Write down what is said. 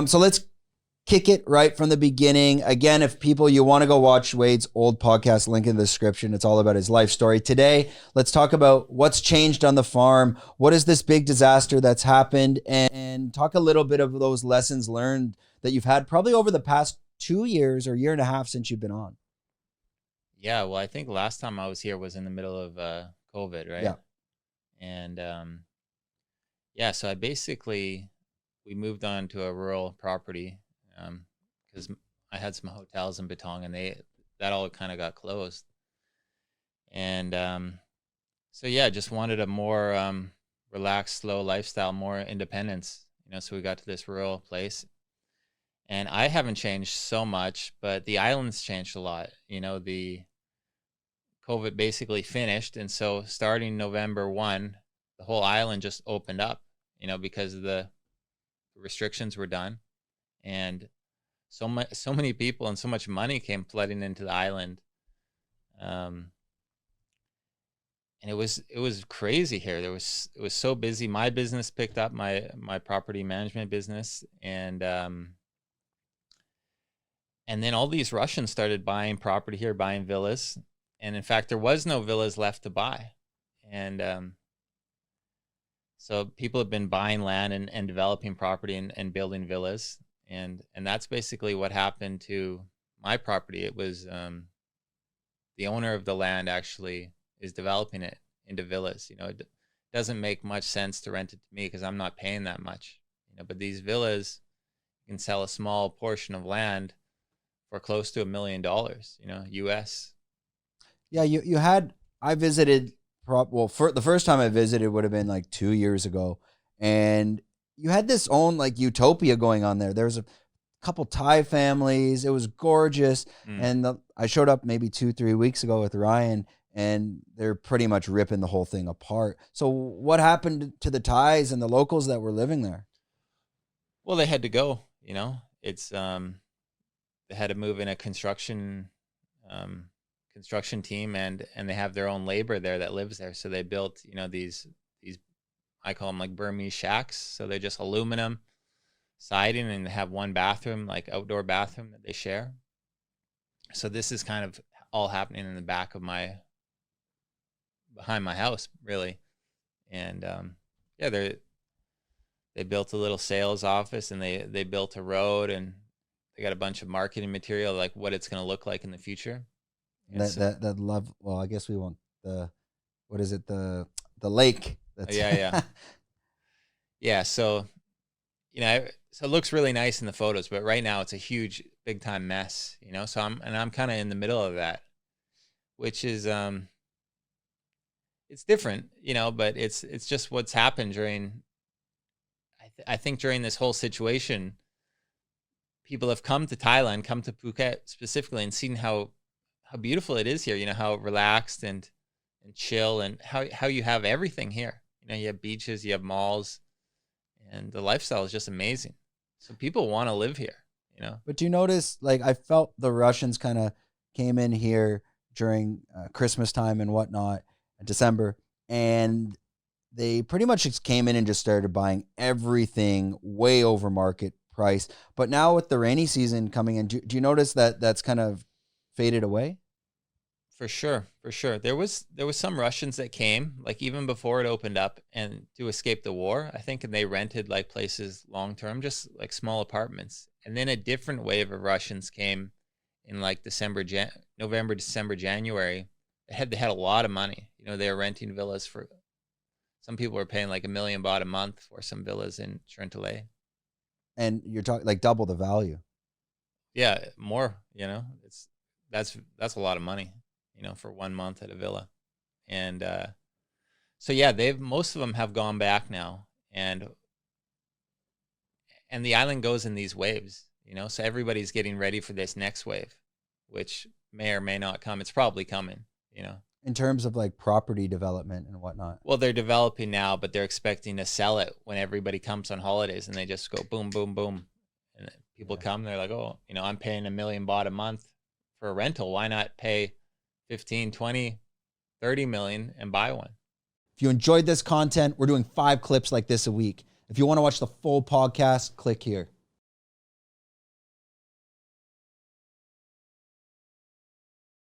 So let's kick it right from the beginning. Again, if you want to go watch Wade's old podcast, link in the description. It's all about his life story. Today, let's talk about what's changed on the farm. What is this big disaster that's happened? And talk a little bit of those lessons learned that you've had probably over the past 2 years or year and a half since you've been on. Yeah, well, I think last time I was here was in the middle of COVID, right? Yeah. And so we moved on to a rural property because I had some hotels in Betong, and that all kind of got closed. And just wanted a more relaxed, slow lifestyle, more independence. So we got to this rural place, and I haven't changed so much, but the island's changed a lot. The COVID basically finished, and so starting November 1, the whole island just opened up, because the restrictions were done, and so many people and so much money came flooding into the island, and it was crazy here. It was so busy. My business picked up, my property management business, and then all these Russians started buying property here, buying villas. And in fact, there was no villas left to buy. And so people have been buying land and developing property and building villas. And that's basically what happened to my property. It was the owner of the land actually is developing it into villas. It doesn't make much sense to rent it to me because I'm not paying that much. But these villas, you can sell a small portion of land for close to $1 million, US. Yeah, I visited, the first time I visited would have been like 2 years ago. And you had this own like utopia going on there. There was a couple Thai families. It was gorgeous. And I showed up maybe 2-3 weeks ago with Ryan, and they're pretty much ripping the whole thing apart. So what happened to the Thais and the locals that were living there? Well, they had to go, it's, they had to move in a construction team, and they have their own labor there that lives there. So they built, these I call them like Burmese shacks. So they're just aluminum siding, and they have one bathroom, like outdoor bathroom that they share. So this is kind of all happening in the back of behind my house, really. And they built a little sales office, and they built a road, and they got a bunch of marketing material, like what it's going to look like in the future. That love. Well, I guess we want what is it? The lake. Yeah. Yeah. So, so it looks really nice in the photos, but right now it's a huge, big time mess, so I'm kind of in the middle of that, which is, it's different, but it's just what's happened during, I think during this whole situation, people have come to Thailand, come to Phuket specifically, and seen how beautiful it is here, how relaxed and chill, and how you have everything here. You have beaches, you have malls, and the lifestyle is just amazing. So people want to live here, But do you notice, like, I felt the Russians kind of came in here during Christmas time and whatnot, in December, and they pretty much just came in and just started buying everything way over market price. But now with the rainy season coming in, do you notice that that's kind of faded away? For sure. There was some Russians that came, like even before it opened up, and to escape the war, I think, and they rented like places long term, just like small apartments. And then a different wave of Russians came in like November, December, January. They had a lot of money. They were renting villas for, some people were paying like $1 million baht a month for some villas in Trentale. And you're talking like double the value. Yeah, more. That's a lot of money, for 1 month at a villa. And so yeah, most of them have gone back now, and the island goes in these waves, so everybody's getting ready for this next wave, which may or may not come. It's probably coming, In terms of like property development and whatnot. Well, they're developing now, but they're expecting to sell it when everybody comes on holidays, and they just go boom, boom, boom. And people come, they're like, oh, I'm paying $1 million baht a month for a rental. Why not pay 15, 20, 30 million and buy one? If you enjoyed this content, we're doing 5 clips like this a week. If you want to watch the full podcast, click here.